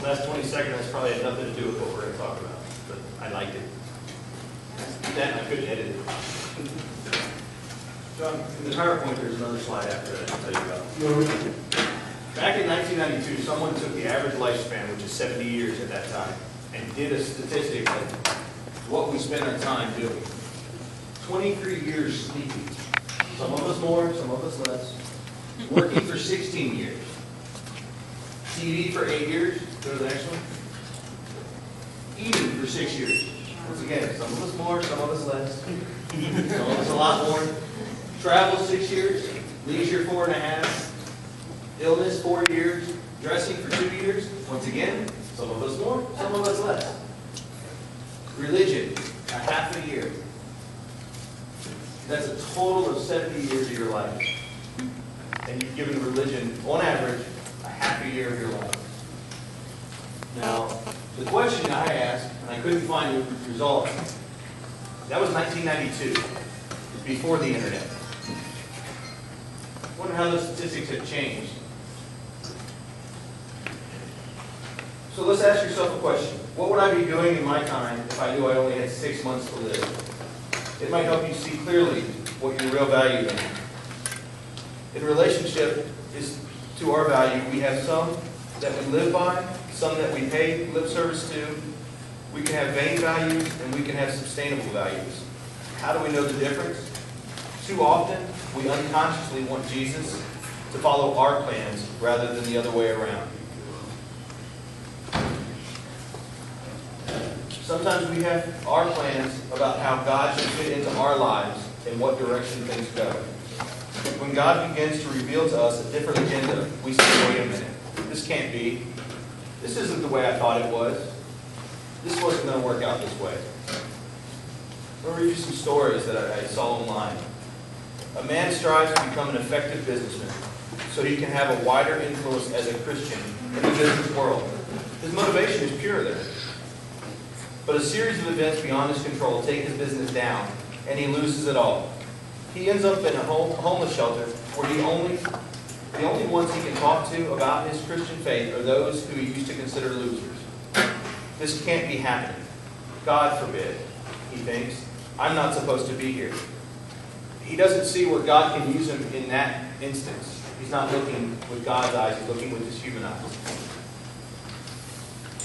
Last 20 seconds, that's probably had nothing to do with what we're going to talk about, but I liked it. That I couldn't edit it. John, in the PowerPoint, there's another slide after that I'll tell you about. Back in 1992, someone took the average lifespan, which is 70 years at that time, and did a statistic of what we spend our time doing. 23 years sleeping. Some of us more, some of us less. Working for 16 years. TV for 8 years. Go to the next one. Eating for 6 years. Once again, some of us more, some of us less. Some of us a lot more. Travel 6 years. Leisure 4.5. Illness 4 years. Dressing for 2 years. Once again, some of us more, some of us less. Religion, a half a year. That's a total of 70 years of your life. And you've given religion, on average, a half a year of your life. Now, the question I asked, and I couldn't find the result, that was 1992, before the internet. I wonder how the statistics have changed. So let's ask yourself a question. What would I be doing in my time if I knew I only had 6 months to live? It might help you see clearly what your real value is. In relationship is to our value, we have some that we live by, some that we pay lip service to. We can have vain values and we can have sustainable values. How do we know the difference? Too often, we unconsciously want Jesus to follow our plans rather than the other way around. Sometimes we have our plans about how God should fit into our lives and what direction things go. When God begins to reveal to us a different agenda, we say, wait a minute, this can't be. This isn't the way I thought it was. This wasn't going to work out this way. I'll read you some stories that I saw online. A man strives to become an effective businessman so he can have a wider influence as a Christian in the business world. His motivation is pure there. But a series of events beyond his control take his business down, and he loses it all. He ends up in a homeless shelter where the only ones he can talk to about his Christian faith are those who he used to consider losers. This can't be happening. God forbid, he thinks. I'm not supposed to be here. He doesn't see where God can use him in that instance. He's not looking with God's eyes, he's looking with his human eyes.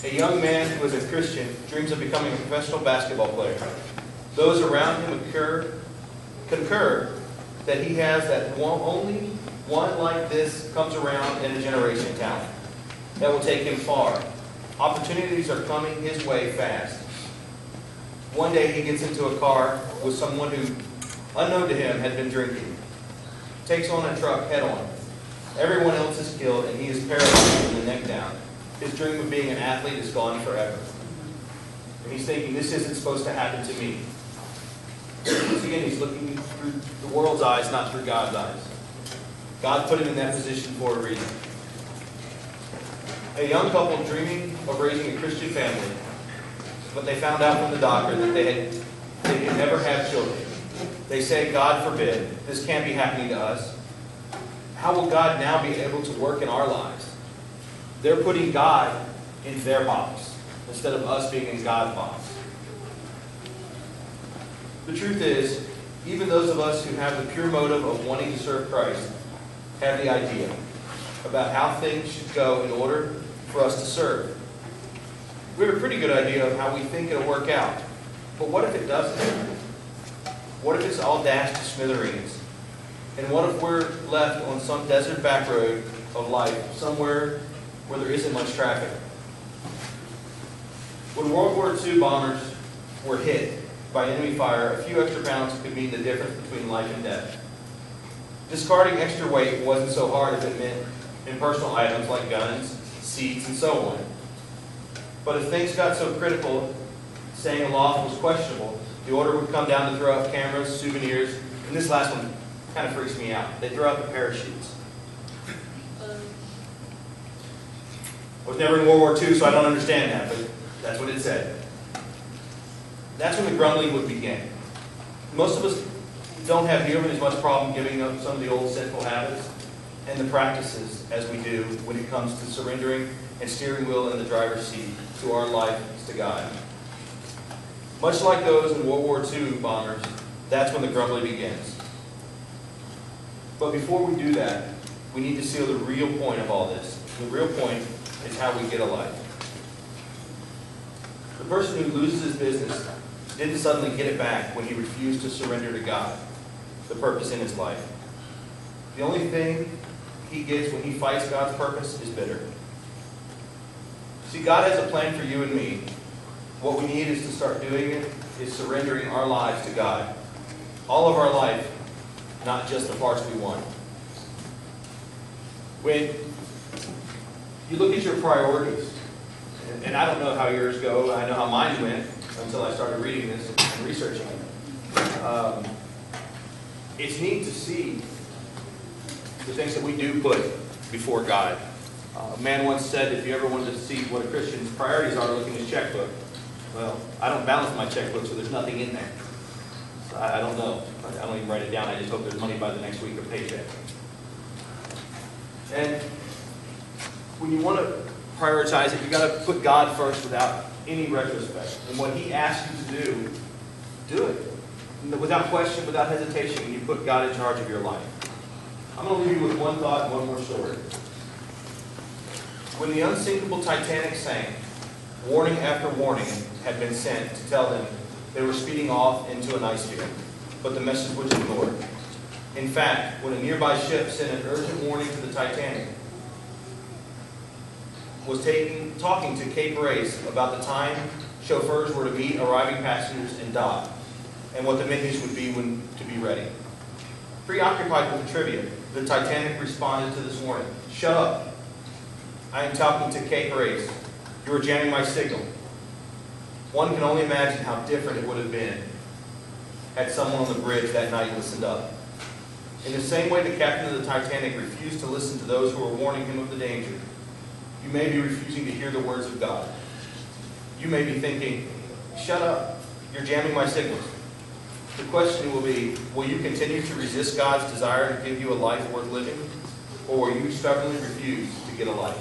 A young man who is a Christian dreams of becoming a professional basketball player. Those around him concur that he has that only one like this comes around in a generation talent that will take him far. Opportunities are coming his way fast. One day he gets into a car with someone who, unknown to him, had been drinking. Takes on a truck head on. Everyone else is killed and he is paralyzed from the neck down. His dream of being an athlete is gone forever. And he's thinking, this isn't supposed to happen to me. Once again, he's looking through the world's eyes, not through God's eyes. God put him in that position for a reason. A young couple dreaming of raising a Christian family, but they found out from the doctor that they could never have children. They say, God forbid, this can't be happening to us. How will God now be able to work in our lives? They're putting God in their box instead of us being in God's box. The truth is, even those of us who have the pure motive of wanting to serve Christ have the idea about how things should go in order for us to serve. We have a pretty good idea of how we think it'll work out. But what if it doesn't? What if it's all dashed to smithereens? And what if we're left on some desert back road of life, somewhere where there isn't much traffic? When World War II bombers were hit by enemy fire, a few extra pounds could mean the difference between life and death. Discarding extra weight wasn't so hard if it meant impersonal items like guns, seats, and so on. But if things got so critical, staying aloft was questionable, the order would come down to throw out cameras, souvenirs, and this last one kind of freaks me out. They throw out the parachutes. I was never in World War II, so I don't understand that, but that's what it said. That's when the grumbling would begin. Most of us don't have nearly as much problem giving up some of the old sinful habits. and the practices as we do when it comes to surrendering and steering wheel in the driver's seat to our life to God. Much like those in World War II bombers, that's when the grumbling begins. But before we do that, we need to see the real point of all this. The real point is how we get a life. The person who loses his business didn't suddenly get it back when he refused to surrender to God, the purpose in his life. The only thing he gets when he fights God's purpose is bitter. See, God has a plan for you and me. What we need is to start doing it, is surrendering our lives to God. All of our life, not just the parts we want. When you look at your priorities, and I don't know how yours go, I know how mine went until I started reading this and researching it. It's neat to see the things that we do put before God. A man once said, if you ever wanted to see what a Christian's priorities are, look in his checkbook. Well, I don't balance my checkbook, so there's nothing in there. So I don't know. I don't even write it down. I just hope there's money by the next week of paycheck. And when you want to prioritize it, you've got to put God first without any retrospect. And what He asks you to do, do it. Without question, without hesitation, you put God in charge of your life. I'm going to leave you with one thought and one more story. When the unsinkable Titanic sank, warning after warning had been sent to tell them they were speeding off into an ice field, but the message was ignored. In fact, when a nearby ship sent an urgent warning to the Titanic, was talking to Cape Race about the time chauffeurs were to meet arriving passengers and dock, and what the menus would be when to be ready. Preoccupied with the trivia, the Titanic responded to this warning. Shut up. I am talking to Cape Race. You are jamming my signal. One can only imagine how different it would have been had someone on the bridge that night listened up. In the same way the captain of the Titanic refused to listen to those who were warning him of the danger, you may be refusing to hear the words of God. You may be thinking, shut up, you're jamming my signals. The question will be, will you continue to resist God's desire to give you a life worth living, or will you stubbornly refuse to get a life?